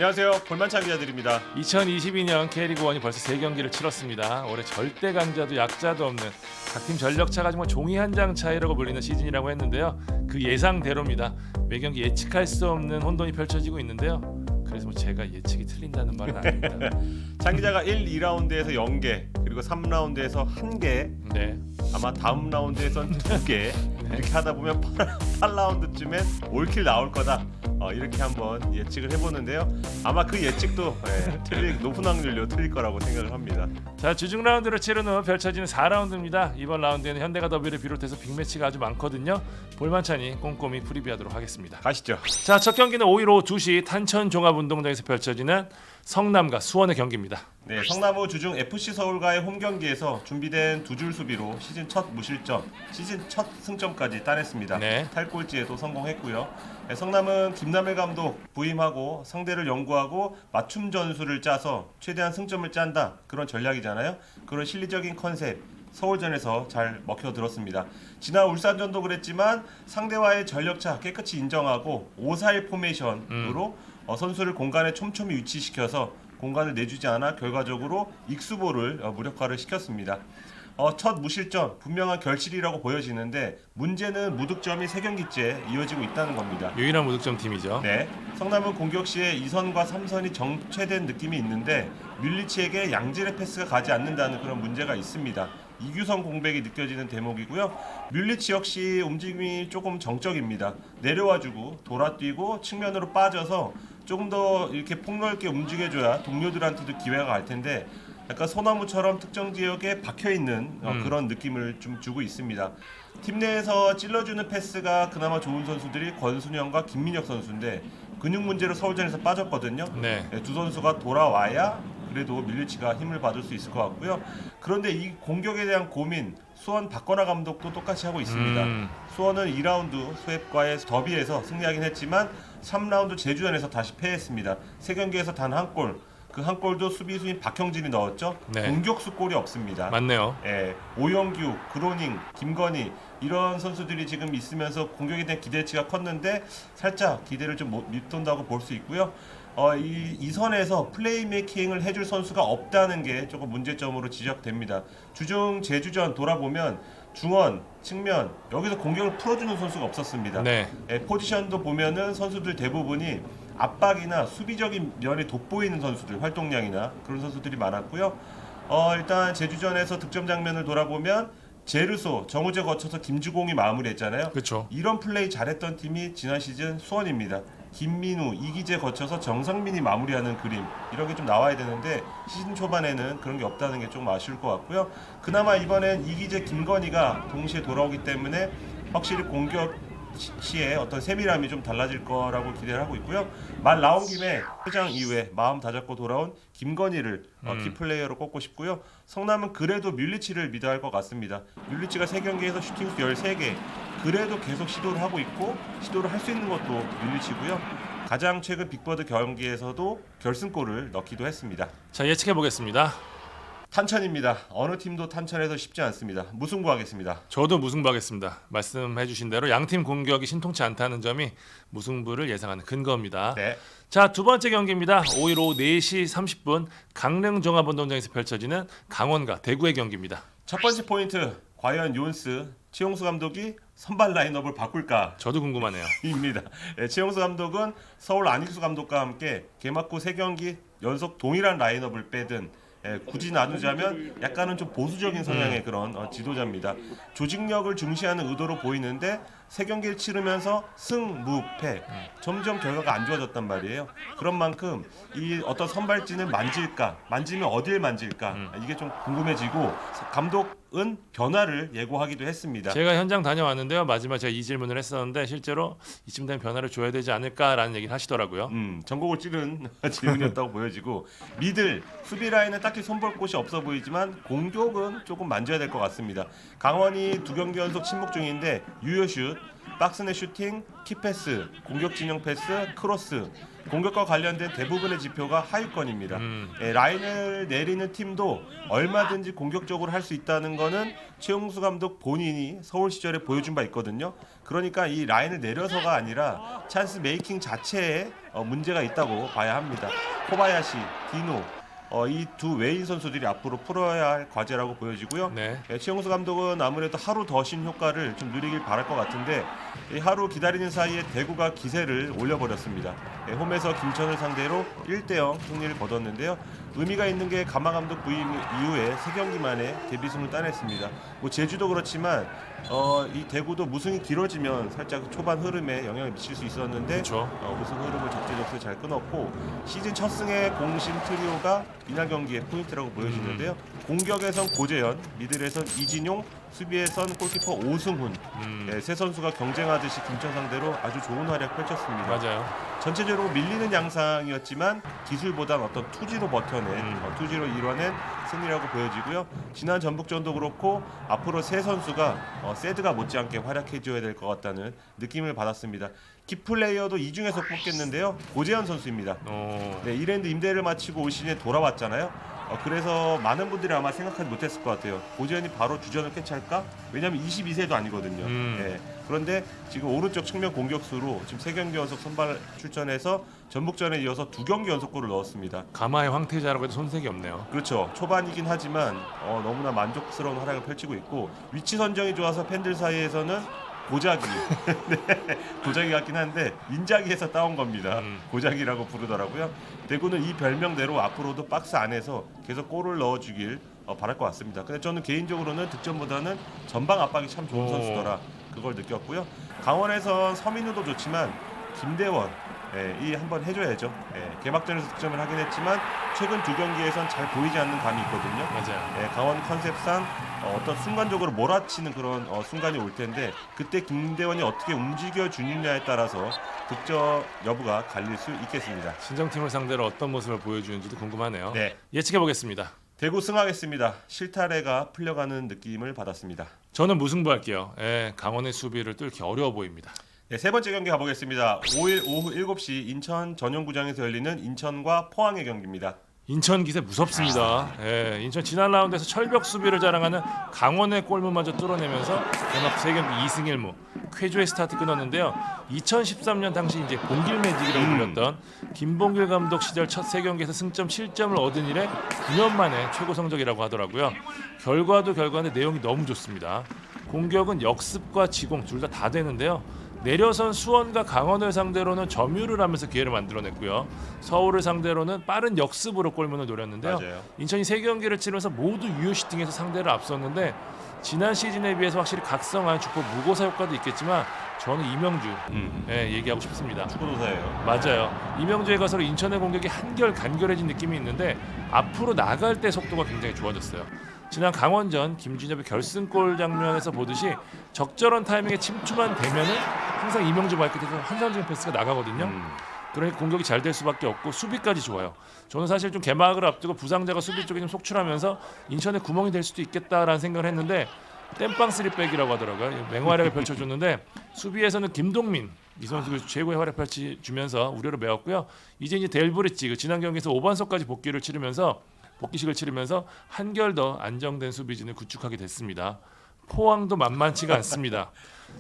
안녕하세요. 볼만찬 기자들입니다. 2022년 K리그1이 벌써 3경기를 치렀습니다. 올해 절대 강자도 약자도 없는 각 팀 전력차가 정말 종이 한 장 차이라고 불리는 시즌이라고 했는데요. 그 예상대로입니다. 매 경기 예측할 수 없는 혼돈이 펼쳐지고 있는데요. 그래서 뭐 제가 예측이 틀린다는 말은 아닙니다. 찬 기자가 1, 2라운드에서 0개, 그리고 3라운드에서 1개, 네. 아마 다음 라운드에선 2개 이렇게 하다 보면 8라운드쯤엔 올킬 나올 거다. 이렇게 한번 예측을 해보는데요. 아마 그 예측도 높은 확률로 틀릴 거라고 생각을 합니다. 자, 주중 라운드를 치른 후 펼쳐지는 4라운드입니다. 이번 라운드에는 현대가 더비를 비롯해서 빅매치가 아주 많거든요. 볼만찬이 꼼꼼히 프리뷰하도록 하겠습니다. 가시죠. 자, 첫 경기는 5일 오후 2시 탄천 종합운동장에서 펼쳐지는 성남과 수원의 경기입니다. 네, 성남후 주중 FC 서울과의 홈 경기에서 준비된 두 줄 수비로 시즌 첫 무실점, 시즌 첫 승점까지 따냈습니다. 네. 탈골지에도 성공했고요. 네, 성남은 김남일 감독 부임하고 상대를 연구하고 맞춤 전술을 짜서 최대한 승점을 짠다, 그런 전략이잖아요. 그런 실리적인 컨셉 서울전에서 잘 먹혀들었습니다. 지난 울산전도 그랬지만 상대와의 전력차 깨끗이 인정하고 5-4-1 포메이션으로 선수를 공간에 촘촘히 위치시켜서 공간을 내주지 않아 결과적으로 익수볼을 무력화를 시켰습니다. 첫 무실점 분명한 결실이라고 보여지는데 문제는 무득점이 3경기째 이어지고 있다는 겁니다. 유일한 무득점 팀이죠. 네, 성남은 공격 시에 2선과 3선이 정체된 느낌이 있는데 뮬리치에게 양질의 패스가 가지 않는다는 그런 문제가 있습니다. 이규성 공백이 느껴지는 대목이고요. 뮬리치 역시 움직임이 조금 정적입니다. 내려와주고 돌아뛰고 측면으로 빠져서 조금 더 이렇게 폭넓게 움직여줘야 동료들한테도 기회가 갈 텐데 약간 소나무처럼 특정 지역에 박혀있는 그런 느낌을 좀 주고 있습니다. 팀 내에서 찔러주는 패스가 그나마 좋은 선수들이 권순영과 김민혁 선수인데 근육 문제로 서울전에서 빠졌거든요. 네. 두 선수가 돌아와야 그래도 밀리치가 힘을 받을 수 있을 것 같고요. 그런데 이 공격에 대한 고민 수원 박건하 감독도 똑같이 하고 있습니다. 수원은 2라운드 수협과의 더비에서 승리하긴 했지만 3라운드 제주전에서 다시 패했습니다. 3경기에서 단 한 골. 그 한 골도 수비수인 박형진이 넣었죠. 네. 공격수 골이 없습니다. 맞네요. 오영규, 그로닝, 김건희 이런 선수들이 지금 있으면서 공격에 대한 기대치가 컸는데 살짝 기대를 좀 밑돈다고 볼 수 있고요. 이 선에서 플레이메이킹을 해줄 선수가 없다는 게 조금 문제점으로 지적됩니다. 주중 제주전 돌아보면 중원, 측면 여기서 공격을 풀어주는 선수가 없었습니다. 네. 포지션도 보면은 선수들 대부분이 압박이나 수비적인 면이 돋보이는 선수들, 활동량이나 그런 선수들이 많았고요. 일단 제주전에서 득점 장면을 돌아보면 제르소, 정우재 거쳐서 김주공이 마무리했잖아요. 그렇죠. 이런 플레이 잘했던 팀이 지난 시즌 수원입니다. 김민우, 이기재 거쳐서 정상민이 마무리하는 그림 이런 게 좀 나와야 되는데 시즌 초반에는 그런 게 없다는 게 좀 아쉬울 것 같고요. 그나마 이번엔 이기재, 김건희가 동시에 돌아오기 때문에 확실히 공격 시에 어떤 세밀함이 좀 달라질 거라고 기대를 하고 있고요. 말 나온 김에 회장 이후에 마음 다잡고 돌아온 김건희를 키플레이어로 꼽고 싶고요. 성남은 그래도 뮬리치를 믿어야 할 것 같습니다. 뮬리치가 3경기에서 슈팅수 13개 그래도 계속 시도를 하고 있고 시도를 할 수 있는 것도 뮬리치고요. 가장 최근 빅버드 경기에서도 결승골을 넣기도 했습니다. 자, 예측해 보겠습니다. 탄천입니다. 어느 팀도 탄천에서 쉽지 않습니다. 무승부하겠습니다. 저도 무승부하겠습니다. 말씀해주신 대로 양팀 공격이 신통치 않다는 점이 무승부를 예상하는 근거입니다. 네. 자, 두 번째 경기입니다. 5일 오후 4시 30분 강릉 종합운동장에서 펼쳐지는 강원과 대구의 경기입니다. 첫 번째 포인트, 과연 요은스 최용수 감독이 선발 라인업을 바꿀까? 저도 궁금하네요. 입니다. 최용수 감독은 서울 안익수 감독과 함께 개막 후 3경기 연속 동일한 라인업을 빼든 굳이 나누자면 약간은 좀 보수적인 성향의 그런 지도자입니다. 조직력을 중시하는 의도로 보이는데 3경기를 치르면서 승, 무, 패 점점 결과가 안 좋아졌단 말이에요. 그런 만큼 이 어떤 선발진을 만지면 어딜 만질까 이게 좀 궁금해지고 감독은 변화를 예고하기도 했습니다. 제가 현장 다녀왔는데요. 마지막 제가 이 질문을 했었는데 실제로 이쯤 되면 변화를 줘야 되지 않을까라는 얘기를 하시더라고요. 전곡을 찌른 질문이었다고 보여지고 미들 수비 라인은 딱히 손볼 곳이 없어 보이지만 공격은 조금 만져야 될 것 같습니다. 강원이 2경기 연속 침묵 중인데 유효슛 박스내 슈팅, 키패스, 공격 진영 패스, 크로스, 공격과 관련된 대부분의 지표가 하위권입니다. 라인을 내리는 팀도 얼마든지 공격적으로 할 수 있다는 거는 최용수 감독 본인이 서울 시절에 보여준 바 있거든요. 그러니까 이 라인을 내려서가 아니라 찬스 메이킹 자체에 문제가 있다고 봐야 합니다. 코바야시, 디노 이 두 외인 선수들이 앞으로 풀어야 할 과제라고 보여지고요. 네. 최용수 감독은 아무래도 하루 더 쉰 효과를 좀 누리길 바랄 것 같은데 이 하루 기다리는 사이에 대구가 기세를 올려버렸습니다. 홈에서 김천을 상대로 1대0 승리를 거뒀는데요. 의미가 있는 게 가마 감독 부임 이후에 3경기 만에 데뷔승을 따냈습니다. 뭐 제주도 그렇지만 이 대구도 무승이 길어지면 살짝 초반 흐름에 영향을 미칠 수 있었는데 그렇죠. 우승 흐름을 적재적소에 잘 끊었고 시즌 첫 승의 공신 트리오가 이날 경기의 포인트라고 보여지는데요. 공격에선 고재현, 미들에선 이진용, 수비에선 골키퍼 오승훈 세 선수가 경쟁하듯이 김천 상대로 아주 좋은 활약 펼쳤습니다. 맞아요. 전체적으로 밀리는 양상이었지만 기술보단 어떤 투지로 버텨낸 투지로 이뤄낸 승리라고 보여지고요. 지난 전북전도 그렇고 앞으로 세 선수가 세드가 못지않게 활약해줘야 될 것 같다는 느낌을 받았습니다. 키플레이어도 이 중에서 뽑겠는데요. 고재현 선수입니다. 네, 이랜드 임대를 마치고 올 시즌에 돌아왔잖아요. 그래서 많은 분들이 아마 생각하지 못했을 것 같아요. 고재현이 바로 주전을 캐치할까? 왜냐하면 22세도 아니거든요. 네, 그런데 지금 오른쪽 측면 공격수로 지금 3경기 연속 선발 출전해서 전북전에 이어서 2경기 연속골을 넣었습니다. 가마의 황태자라고 해도 손색이 없네요. 그렇죠. 초반이긴 하지만 너무나 만족스러운 활약을 펼치고 있고 위치 선정이 좋아서 팬들 사이에서는 고자기, 네, 고자기 같긴 한데 인자기에서 따온 겁니다. 고자기라고 부르더라고요. 대구는 이 별명대로 앞으로도 박스 안에서 계속 골을 넣어주길 바랄 것 같습니다. 근데 저는 개인적으로는 득점보다는 전방 압박이 참 좋은 선수더라 그걸 느꼈고요. 강원에선 서민우도 좋지만 김대원 이 한번 해줘야죠. 개막전에서 득점을 하긴 했지만 최근 2경기에선 잘 보이지 않는 감이 있거든요. 맞아요. 강원 컨셉상 어떤 순간적으로 몰아치는 그런 순간이 올 텐데 그때 김대원이 어떻게 움직여 주느냐에 따라서 득점 여부가 갈릴 수 있겠습니다. 신정팀을 상대로 어떤 모습을 보여주는지도 궁금하네요. 네. 예측해 보겠습니다. 대구 승하겠습니다. 실타래가 풀려가는 느낌을 받았습니다. 저는 무승부할게요. 강원의 수비를 뚫기 어려워 보입니다. 네, 세 번째 경기 가보겠습니다. 5일 오후 7시 인천 전용구장에서 열리는 인천과 포항의 경기입니다. 인천 기세 무섭습니다. 인천 지난 라운드에서 철벽 수비를 자랑하는 강원의 골문마저 뚫어내면서 개막 3경기 2승 1무 쾌조의 스타트 끊었는데요. 2013년 당시 이제 봉길 매직이라고 불렸던 김봉길 감독 시절 첫 3경기에서 승점 7점을 얻은 이래 9년 만에 최고 성적이라고 하더라고요. 결과도 결과인데 내용이 너무 좋습니다. 공격은 역습과 지공 둘 다 되는데요. 내려선 수원과 강원을 상대로는 점유를 하면서 기회를 만들어냈고요. 서울을 상대로는 빠른 역습으로 골문을 노렸는데요. 맞아요. 인천이 3경기를 치르면서 모두 유효 슈팅에서 상대를 앞섰는데 지난 시즌에 비해서 확실히 각성한 주포 무고사 효과도 있겠지만 저는 이명주 얘기하고 싶습니다. 축구도사예요. 맞아요. 이명주의 가서로 인천의 공격이 한결 간결해진 느낌이 있는데 앞으로 나갈 때 속도가 굉장히 좋아졌어요. 지난 강원전 김준엽의 결승골 장면에서 보듯이 적절한 타이밍에 침투만 되면은 항상 이명주 발끝에서 환상적인 패스가 나가거든요. 그러니까 공격이 잘 될 수밖에 없고 수비까지 좋아요. 저는 사실 좀 개막을 앞두고 부상자가 수비 쪽에 좀 속출하면서 인천에 구멍이 될 수도 있겠다라는 생각을 했는데 땜빵 3백이라고 하더라고요. 맹활약을 펼쳐줬는데 수비에서는 김동민 이 선수가 최고의 활약 펼쳐주면서 우려를 메웠고요. 이제 델브리치 지난 경기에서 5반석까지 복귀식을 치르면서 한결 더 안정된 수비진을 구축하게 됐습니다. 포항도 만만치가 않습니다.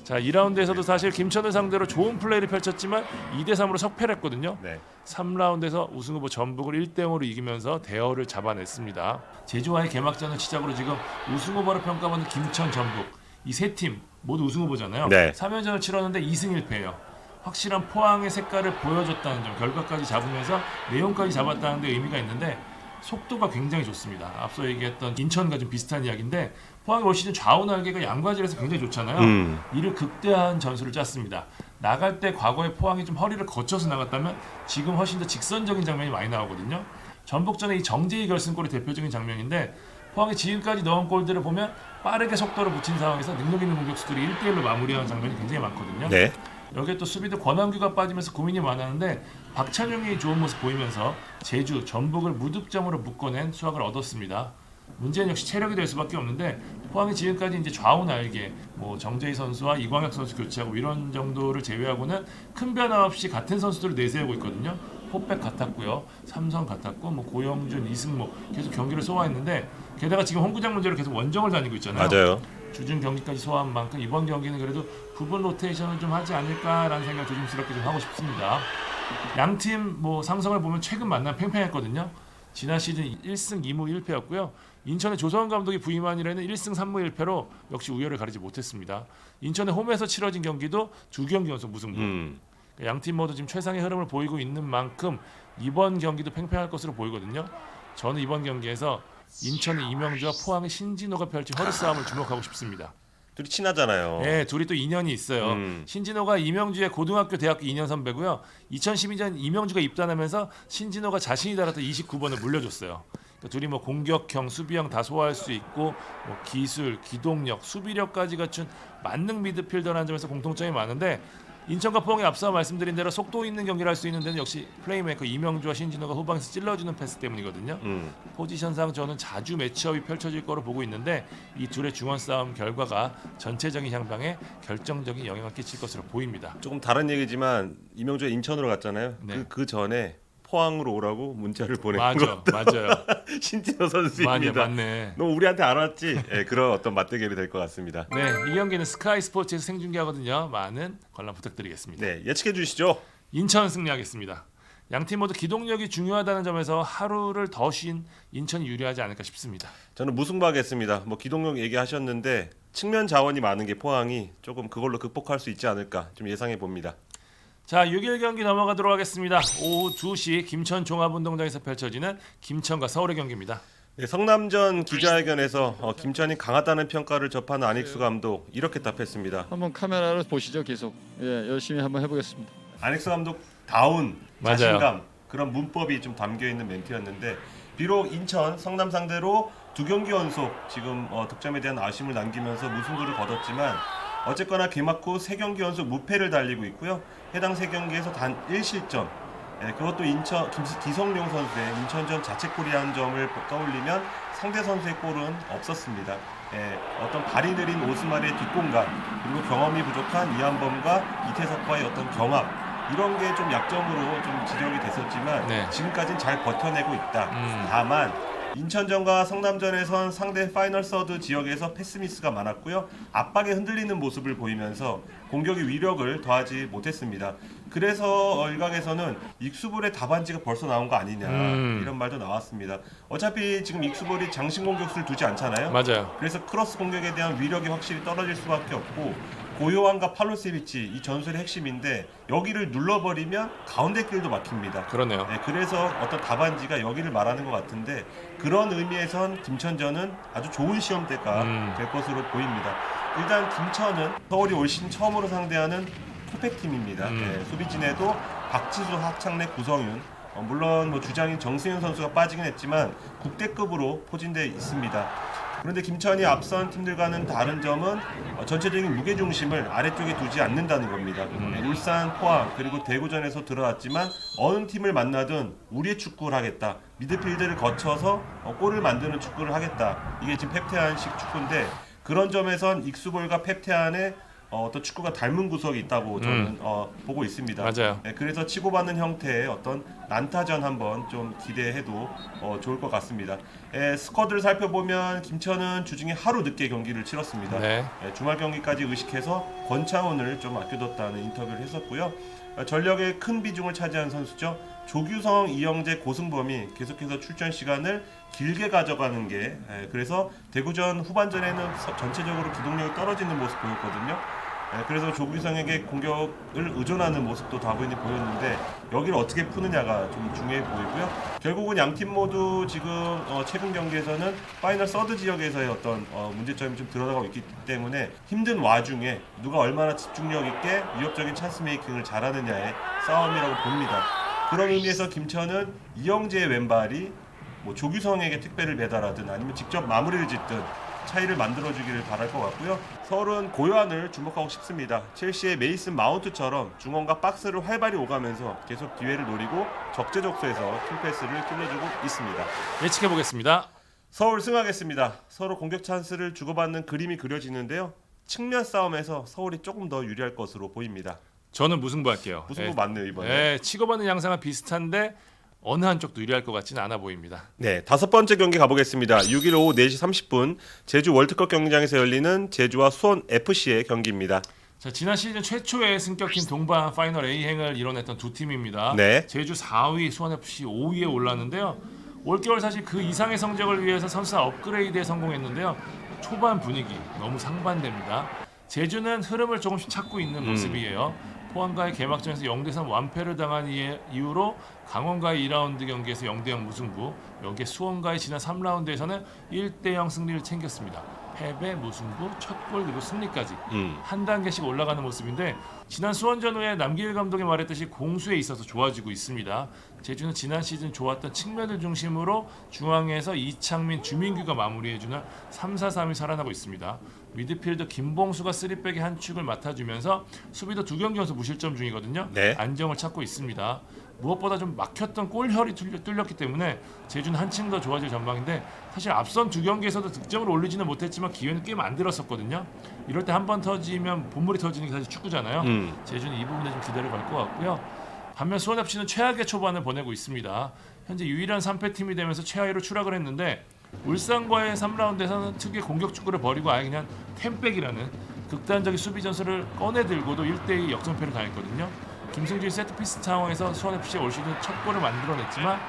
자, 2라운드에서도 사실 김천을 상대로 좋은 플레이를 펼쳤지만 2대3으로 석패를 했거든요. 네. 3라운드에서 우승 후보 전북을 1대0으로 이기면서 대어를 잡아냈습니다. 제주와의 개막전을 시작으로 지금 우승 후보로 평가받는 김천, 전북 이 세 팀 모두 우승 후보잖아요. 네. 3연전을 치렀는데 2승 1패예요. 확실한 포항의 색깔을 보여줬다는 점, 결과까지 잡으면서 내용까지 잡았다는 데 의미가 있는데 속도가 굉장히 좋습니다. 앞서 얘기했던 인천과 좀 비슷한 이야기인데 포항이 올 시즌 좌우 날개가 양과질에서 굉장히 좋잖아요. 이를 극대화한 전술을 짰습니다. 나갈 때 과거에 포항이 좀 허리를 거쳐서 나갔다면 지금 훨씬 더 직선적인 장면이 많이 나오거든요. 전북전의 이 정재희 결승골이 대표적인 장면인데 포항이 지금까지 넣은 골들을 보면 빠르게 속도를 붙인 상황에서 능력 있는 공격수들이 1대1로 마무리하는 장면이 굉장히 많거든요. 네. 여기에 또 수비도 권한규가 빠지면서 고민이 많았는데 박찬용이 좋은 모습 보이면서 제주, 전북을 무득점으로 묶어낸 수확을 얻었습니다. 문제는 역시 체력이 될 수밖에 없는데 포항이 지금까지 이제 좌우 날개 뭐 정재희 선수와 이광혁 선수 교체하고 이런 정도를 제외하고는 큰 변화 없이 같은 선수들을 내세우고 있거든요. 포백 같았고요, 삼성 같았고 뭐 고영준, 이승모 계속 경기를 소화했는데 게다가 지금 홍구장 문제로 계속 원정을 다니고 있잖아요. 맞아요. 주중 경기까지 소화한 만큼 이번 경기는 그래도 부분 로테이션을 좀 하지 않을까라는 생각 조심스럽게 좀 하고 싶습니다. 양팀 뭐 삼성을 보면 최근 만남 팽팽했거든요. 지난 시즌 1승 2무 1패였고요. 인천의 조성원 감독이 부임한 이래는 1승 3무 1패로 역시 우열을 가리지 못했습니다. 인천의 홈에서 치러진 경기도 2경기 연속 무승부. 양팀 모두 지금 최상의 흐름을 보이고 있는 만큼 이번 경기도 팽팽할 것으로 보이거든요. 저는 이번 경기에서 인천의 이명주와 포항의 신진호가 펼친 허리 싸움을 주목하고 싶습니다. 둘이 친하잖아요. 네, 둘이 또 인연이 있어요. 신진호가 이명주의 고등학교, 대학교 2년 선배고요. 2012년 이명주가 입단하면서 신진호가 자신이 달았던 29번을 물려줬어요. 그러니까 둘이 뭐 공격형, 수비형 다 소화할 수 있고 뭐 기술, 기동력, 수비력까지 갖춘 만능 미드필더라는 점에서 공통점이 많은데 인천과 포항이 앞서 말씀드린 대로 속도 있는 경기를 할 수 있는 데는 역시 플레이메이커 이명주와 신진호가 후방에서 찔러주는 패스 때문이거든요. 포지션상 저는 자주 매치업이 펼쳐질 거로 보고 있는데 이 둘의 중원 싸움 결과가 전체적인 향방에 결정적인 영향을 끼칠 것으로 보입니다. 조금 다른 얘기지만 이명주가 인천으로 갔잖아요. 네. 그 전에 포항으로 오라고 문자를 보낸 맞아, 맞아요. 신진호 선수입니다. 맞네. 너 우리한테 안 왔지? 네, 그런 어떤 맞대결이 될 것 같습니다. 네, 이 경기는 스카이 스포츠에서 생중계하거든요. 많은 관람 부탁드리겠습니다. 네, 예측해 주시죠. 인천 승리하겠습니다. 양팀 모두 기동력이 중요하다는 점에서 하루를 더 쉰 인천이 유리하지 않을까 싶습니다. 저는 무승부하겠습니다. 뭐 기동력 얘기하셨는데 측면 자원이 많은 게 포항이 조금 그걸로 극복할 수 있지 않을까 좀 예상해 봅니다. 자, 6일 경기 넘어가도록 하겠습니다. 오후 2시 김천 종합운동장에서 펼쳐지는 김천과 서울의 경기입니다. 네, 성남전 기자회견에서 김천이 강하다는 평가를 접한 안익수 감독 이렇게 답했습니다. 한번 카메라를 보시죠. 계속 열심히 한번 해보겠습니다. 안익수 감독 다운 맞아요. 자신감 그런 문법이 좀 담겨 있는 멘트였는데 비록 인천 성남 상대로 2경기 연속 지금 득점에 대한 아쉬움을 남기면서 무승부를 거뒀지만 어쨌거나 개막 후 3경기 연속 무패를 달리고 있고요. 해당 3경기에서 단 1실점. 그것도 인천 기성용 선수의 인천전 자책골이 한 점을 떠올리면 상대 선수의 골은 없었습니다. 어떤 발이 느린 오스마리의 뒷공간 그리고 경험이 부족한 이한범과 이태석과의 어떤 경합 이런 게 좀 약점으로 좀 지적이 됐었지만 네. 지금까지는 잘 버텨내고 있다. 다만 인천전과 성남전에선 상대 파이널 서드 지역에서 패스미스가 많았고요. 압박에 흔들리는 모습을 보이면서 공격의 위력을 더하지 못했습니다. 그래서 일각에서는 익수볼의 답안지가 벌써 나온 거 아니냐 이런 말도 나왔습니다. 어차피 지금 익수볼이 장신 공격수를 두지 않잖아요. 맞아요. 그래서 크로스 공격에 대한 위력이 확실히 떨어질 수밖에 없고 고요한과 팔로세비치 이 전술의 핵심인데 여기를 눌러버리면 가운데 길도 막힙니다. 그러네요. 네, 그래서 어떤 답안지가 여기를 말하는 것 같은데 그런 의미에선 김천전은 아주 좋은 시험대가 될 것으로 보입니다. 일단 김천은 서울이 올 시즌 처음으로 상대하는 투팩팀입니다. 네, 수비진에도 박지수, 하창래, 구성윤 물론 뭐 주장인 정승현 선수가 빠지긴 했지만 국대급으로 포진되어 있습니다. 그런데 김천이 앞선 팀들과는 다른 점은 전체적인 무게중심을 아래쪽에 두지 않는다는 겁니다. 울산, 포항 그리고 대구전에서 드러났지만 어느 팀을 만나든 우리의 축구를 하겠다. 미드필드를 거쳐서 골을 만드는 축구를 하겠다. 이게 지금 펩테안식 축구인데 그런 점에선 익수볼과 펩테안의 어떤 축구가 닮은 구석이 있다고 저는 보고 있습니다. 맞아요. 네, 그래서 치고받는 형태의 어떤 난타전 한번 좀 기대해도 좋을 것 같습니다. 스쿼드를 살펴보면 김천은 주중에 하루 늦게 경기를 치렀습니다. 네. 주말 경기까지 의식해서 권창훈을 좀 아껴뒀다는 인터뷰를 했었고요. 전력의 큰 비중을 차지한 선수죠. 조규성, 이영재, 고승범이 계속해서 출전 시간을 길게 가져가는 게 그래서 대구전 후반전에는 전체적으로 기동력이 떨어지는 모습 보였거든요. 그래서 조규성에게 공격을 의존하는 모습도 다분히 보였는데 여기를 어떻게 푸느냐가 좀 중요해 보이고요. 결국은 양팀 모두 지금 최근 경기에서는 파이널 서드 지역에서의 어떤 문제점이 좀 드러나고 있기 때문에 힘든 와중에 누가 얼마나 집중력 있게 위협적인 찬스 메이킹을 잘하느냐의 싸움이라고 봅니다. 그런 의미에서 김천은 이영재의 왼발이 뭐 조규성에게 택배를 배달하든 아니면 직접 마무리를 짓든 차이를 만들어주기를 바랄 것 같고요. 서울은 고요한을 주목하고 싶습니다. 첼시의 메이슨 마운트처럼 중원과 박스를 활발히 오가면서 계속 기회를 노리고 적재적소에서 킹패스를 찔러주고 있습니다. 예측해 보겠습니다. 서울 승하겠습니다. 서로 공격 찬스를 주고받는 그림이 그려지는데요. 측면 싸움에서 서울이 조금 더 유리할 것으로 보입니다. 저는 무승부할게요. 무승부 맞네요 이번에. 네, 치고받는 양상은 비슷한데 어느 한쪽도 유리할 것 같지는 않아 보입니다. 네, 다섯 번째 경기 가보겠습니다. 6일 오후 4시 30분 제주 월드컵 경기장에서 열리는 제주와 수원 FC의 경기입니다. 자, 지난 시즌 최초의 승격팀 동반 파이널 A행을 이뤄냈던 두 팀입니다. 네. 제주 4위, 수원 FC 5위에 올랐는데요. 올겨울 사실 그 이상의 성적을 위해서 선수단 업그레이드에 성공했는데요. 초반 분위기 너무 상반됩니다. 제주는 흐름을 조금씩 찾고 있는 모습이에요. 포항과의 개막전에서 0대3 완패를 당한 이후로 강원과의 2라운드 경기에서 0대0 무승부, 여기에 수원과의 지난 3라운드에서는 1대0 승리를 챙겼습니다. 패배, 무승부, 첫 골 그리고 승리까지 한 단계씩 올라가는 모습인데 지난 수원전 후에 남길 감독이 말했듯이 공수에 있어서 좋아지고 있습니다. 제주는 지난 시즌 좋았던 측면을 중심으로 중앙에서 이창민, 주민규가 마무리해주는 3-4-3이 살아나고 있습니다. 미드필더 김봉수가 3백의 한 축을 맡아주면서 수비도 두 경기 연속 무실점 중이거든요. 네. 안정을 찾고 있습니다. 무엇보다 좀 막혔던 골혈이 뚫렸기 때문에 제주는 한층 더 좋아질 전망인데 사실 앞선 두 경기에서도 득점을 올리지는 못했지만 기회는 꽤 만들었었거든요. 이럴 때 한 번 터지면 본물이 터지는 게 사실 축구잖아요. 제주는 이 부분에 좀 기대를 걸 것 같고요. 반면 수원 FC는 최악의 초반을 보내고 있습니다. 현재 유일한 3패 팀이 되면서 최하위로 추락을 했는데 울산과의 3라운드에서는 특유의 공격 축구를 버리고 아예 그냥 템백이라는 극단적인 수비 전술을 꺼내들고도 1대2 역전패를 당했거든요. 김승준이 세트피스 상황에서 수원FC가 올 시즌 첫 골을 만들어냈지만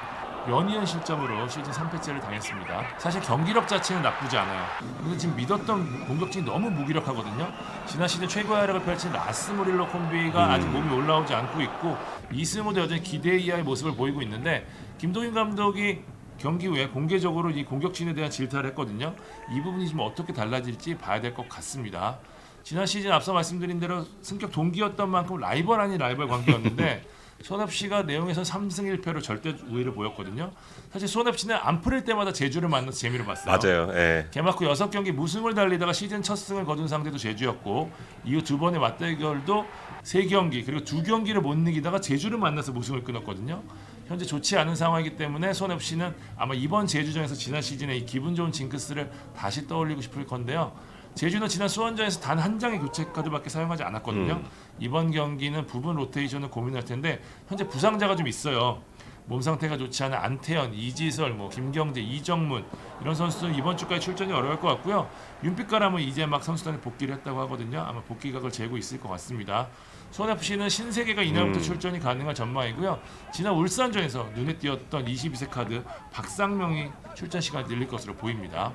연이은 실점으로 시즌 3패째를 당했습니다. 사실 경기력 자체는 나쁘지 않아요. 근데 지금 믿었던 공격진이 너무 무기력하거든요. 지난 시즌 최고의 활약을 펼친 라스 무릴로 콤비가 아직 몸이 올라오지 않고 있고 이스무도 여전히 기대 이하의 모습을 보이고 있는데 김동인 감독이 경기 후에 공개적으로 이 공격진에 대한 질타를 했거든요. 이 부분이 좀 어떻게 달라질지 봐야 될 것 같습니다. 지난 시즌 앞서 말씀드린 대로 승격 동기였던 만큼 라이벌 아닌 라이벌 관계였는데 수원FC가 내용에서 3승 1패로 절대 우위를 보였거든요. 사실 수원FC는 안 풀릴 때마다 제주를 만나서 재미를 봤어요. 맞아요. 예. 개막 후 6경기 무승을 달리다가 시즌 첫 승을 거둔 상대도 제주였고 이후 두 번의 맞대결도 3경기 그리고 2경기를 못 이기다가 제주를 만나서 무승을 끊었거든요. 현재 좋지 않은 상황이기 때문에 수원FC는 아마 이번 제주전에서 지난 시즌의 이 기분 좋은 징크스를 다시 떠올리고 싶을 건데요. 제주는 지난 수원전에서 단 한 장의 교체 카드밖에 사용하지 않았거든요. 이번 경기는 부분 로테이션을 고민할 텐데 현재 부상자가 좀 있어요. 몸 상태가 좋지 않은 안태현, 이지설, 김경재, 이정문 이런 선수들은 이번 주까지 출전이 어려울 것 같고요. 윤빛가람은 이제 막 선수단에 복귀를 했다고 하거든요. 아마 복귀각을 재고 있을 것 같습니다. 수원FC는 신세계가 이날부터 출전이 가능한 전망이고요. 지난 울산전에서 눈에 띄었던 22세 카드 박상명이 출전 시간이 늘릴 것으로 보입니다.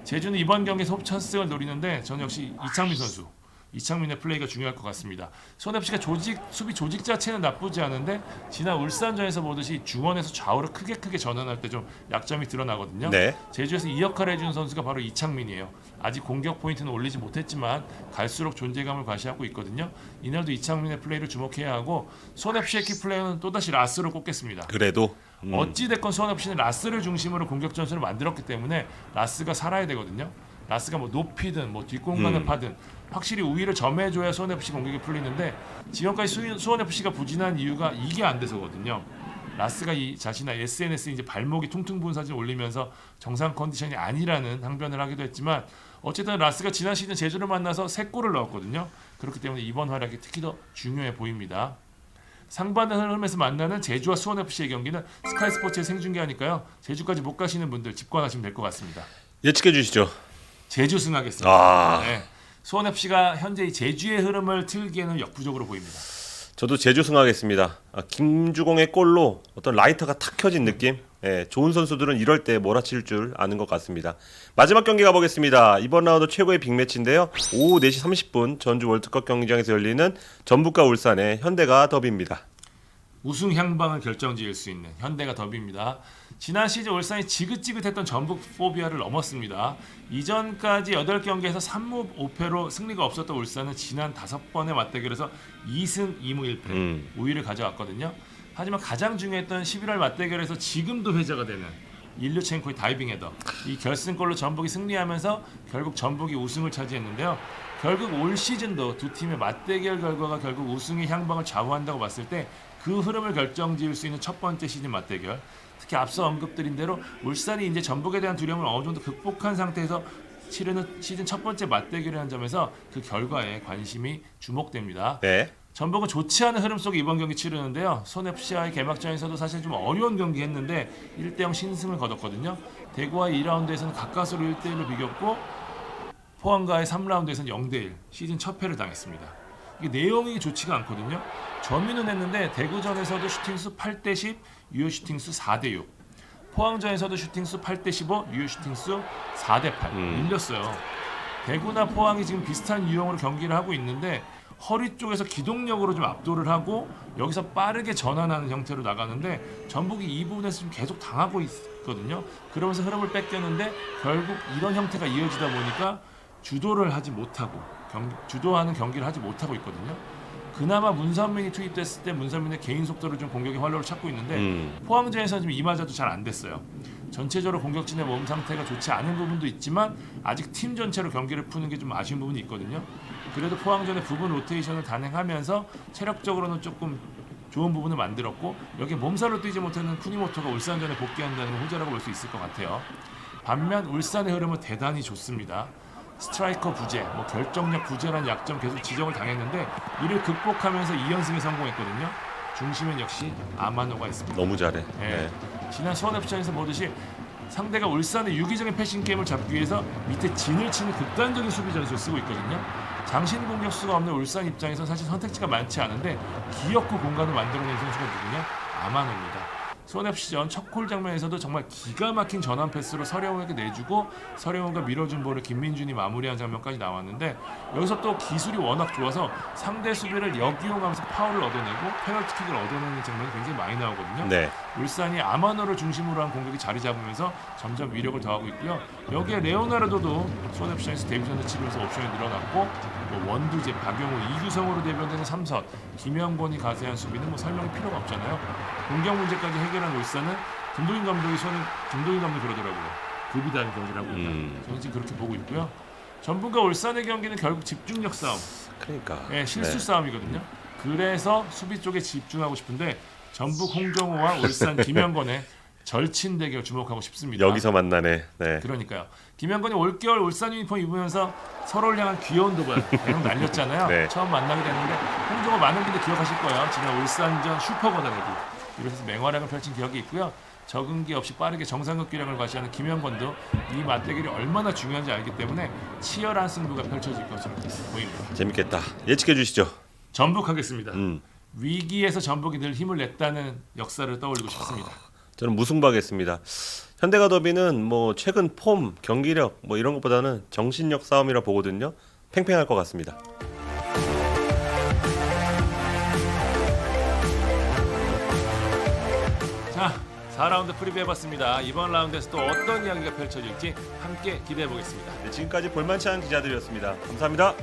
제주는 이번 경기에서 홉찬스를 노리는데 저는 역시 이창민 선수, 이창민의 플레이가 중요할 것 같습니다. 수원FC가 수비 조직 자체는 나쁘지 않은데 지난 울산전에서 보듯이 중원에서 좌우로 크게 전환할 때 좀 약점이 드러나거든요. 네. 제주에서 이 역할을 해주는 선수가 바로 이창민이에요. 아직 공격 포인트는 올리지 못했지만 갈수록 존재감을 과시하고 있거든요. 이날도 이창민의 플레이를 주목해야 하고 수원FC의 키플레이어는 또다시 라스로 꼽겠습니다. 그래도 어찌됐건 수원FC는 라스를 중심으로 공격 전술을 만들었기 때문에 라스가 살아야 되거든요. 라스가 높이든 뒷공간을 파든 확실히 우위를 점해줘야 수원FC 공격이 풀리는데 지금까지 수원FC가 부진한 이유가 이게 안 돼서거든요. 라스가 이 자신의 SNS에 이제 발목이 퉁퉁 부은 사진 올리면서 정상 컨디션이 아니라는 항변을 하기도 했지만 어쨌든 라스가 지난 시즌 제주를 만나서 3골을 넣었거든요. 그렇기 때문에 이번 활약이 특히 더 중요해 보입니다. 상반된 흐름에서 만나는 제주와 수원FC의 경기는 스카이스포츠에 생중계하니까요. 제주까지 못 가시는 분들 집권하시면 될 것 같습니다. 예측해 주시죠. 제주 승하겠습니다. 네. 수원FC가 현재 이 제주의 흐름을 틀기에는 역부족으로 보입니다. 저도 제주 승하겠습니다. 김주공의 골로 어떤 라이터가 탁 켜진 느낌. 예, 좋은 선수들은 이럴 때 몰아칠 줄 아는 것 같습니다. 마지막 경기 가보겠습니다. 이번 라운드 최고의 빅매치인데요. 오후 4시 30분 전주 월드컵 경기장에서 열리는 전북과 울산의 현대가 더비입니다. 우승 향방을 결정지을 수 있는 현대가 더비입니다. 지난 시즌 울산이 지긋지긋했던 전북 포비아를 넘었습니다. 이전까지 8경기에서 3무 5패로 승리가 없었던 울산은 지난 5번의 맞대결에서 2승 2무 1패 우위를 가져왔거든요. 하지만 가장 중요했던 11월 맞대결에서 지금도 회자가 되는 일류첸코의 다이빙 헤더 이 결승골로 전북이 승리하면서 결국 전북이 우승을 차지했는데요. 결국 올 시즌도 두 팀의 맞대결 결과가 결국 우승의 향방을 좌우한다고 봤을 때 그 흐름을 결정지을 수 있는 첫 번째 시즌 맞대결 특히 앞서 언급드린 대로 울산이 이제 전북에 대한 두려움을 어느 정도 극복한 상태에서 치르는 시즌 첫 번째 맞대결이라는 점에서 그 결과에 관심이 주목됩니다. 네. 전북은 좋지 않은 흐름 속에 이번 경기 치르는데요. 손FC와의 개막전에서도 사실 좀 어려운 경기 했는데 1대0 신승을 거뒀거든요. 대구와의 2라운드에서는 가까스로 1대1로 비겼고 포항과의 3라운드에서는 0대1 시즌 첫 패를 당했습니다. 이게 내용이 좋지가 않거든요. 점유는 했는데 대구전에서도 슈팅수 8대10, 유효 슈팅수 4대6 포항전에서도 슈팅수 8대15, 유효 슈팅수 4대8 밀렸어요. 대구나 포항이 지금 비슷한 유형으로 경기를 하고 있는데 허리 쪽에서 기동력으로 좀 압도를 하고 여기서 빠르게 전환하는 형태로 나가는데 전북이 이 부분에서 좀 계속 당하고 있거든요. 그러면서 흐름을 뺏겼는데 결국 이런 형태가 이어지다 보니까 주도를 하지 못하고 주도하는 경기를 하지 못하고 있거든요. 그나마 문선민이 투입됐을 때 문선민의 개인 속도를 좀 공격의 활로를 찾고 있는데 포항전에서는 지금 이마저도 잘 안 됐어요. 전체적으로 공격진의 몸 상태가 좋지 않은 부분도 있지만 아직 팀 전체로 경기를 푸는 게 좀 아쉬운 부분이 있거든요. 그래도 포항전에 부분 로테이션을 단행하면서 체력적으로는 조금 좋은 부분을 만들었고 여기에 몸살로 뛰지 못하는 쿠니모토가 울산전에 복귀한다는 건 호재라고 볼 수 있을 것 같아요. 반면 울산의 흐름은 대단히 좋습니다. 스트라이커 부재, 결정력 부재라는 약점 계속 지적을 당했는데 이를 극복하면서 2연승에 성공했거든요. 중심엔 역시 아마노가 있습니다. 너무 잘해. 네. 지난 수원FC전에서 보듯이 상대가 울산의 유기적인 패싱 게임을 잡기 위해서 밑에 진을 치는 극단적인 수비 전술을 쓰고 있거든요. 장신 공격수가 없는 울산 입장에서 사실 선택지가 많지 않은데 기어코 공간을 만들어낸 선수가 누구냐? 아마노입니다. 수원FC전 첫 골 장면에서도 정말 기가 막힌 전환 패스로 서령우에게 내주고 서령우가 밀어준 볼을 김민준이 마무리한 장면까지 나왔는데 여기서 또 기술이 워낙 좋아서 상대 수비를 역이용하면서 파울을 얻어내고 페널티킥을 얻어내는 장면이 굉장히 많이 나오거든요. 네. 울산이 아마노를 중심으로 한 공격이 자리 잡으면서 점점 위력을 더하고 있고요. 여기에 레오나르도도 수원FC에서 데뷔전을 치르면서 옵션이 늘어났고 원두재, 박용우, 이규성으로 대변되는 3선 김영권이 가세한 수비는 설명이 필요가 없잖아요. 공격 문제까지 해결한 울산은 김도인 감독이 그러더라고요. 급이 다른 경기를 하고 있다. 저는 지금 그렇게 보고 있고요. 전북과 울산의 경기는 결국 집중력 싸움, 그러니까. 실수 싸움이거든요. 그래서 수비 쪽에 집중하고 싶은데 전북 홍정호와 울산 김영권의 절친 대결 주목하고 싶습니다. 여기서 만나네. 네. 그러니까요. 김영권이 올겨울 울산 유니폼 입으면서 서로를 향한 귀여운 도발 계속 날렸잖아요. 네. 처음 만나게 됐는데 홍정호 많은 분들 기억하실 거예요. 지난 울산전 슈퍼거다레기 이래서 맹활약을 펼친 기억이 있고요. 적응기 없이 빠르게 정상급 기량을 과시하는 김영권도 이 맞대결이 얼마나 중요한지 알기 때문에 치열한 승부가 펼쳐질 것으로 보입니다. 재밌겠다. 예측해 주시죠. 전북 하겠습니다. 위기에서 전북이 늘 힘을 냈다는 역사를 떠올리고 싶습니다. 저는 무승부하겠습니다. 현대가 더비는 최근 폼, 경기력 이런 것보다는 정신력 싸움이라 보거든요. 팽팽할 것 같습니다. 자, 4라운드 프리뷰해봤습니다. 이번 라운드에서 또 어떤 이야기가 펼쳐질지 함께 기대해보겠습니다. 네, 지금까지 볼만치 않은 기자들이었습니다. 감사합니다.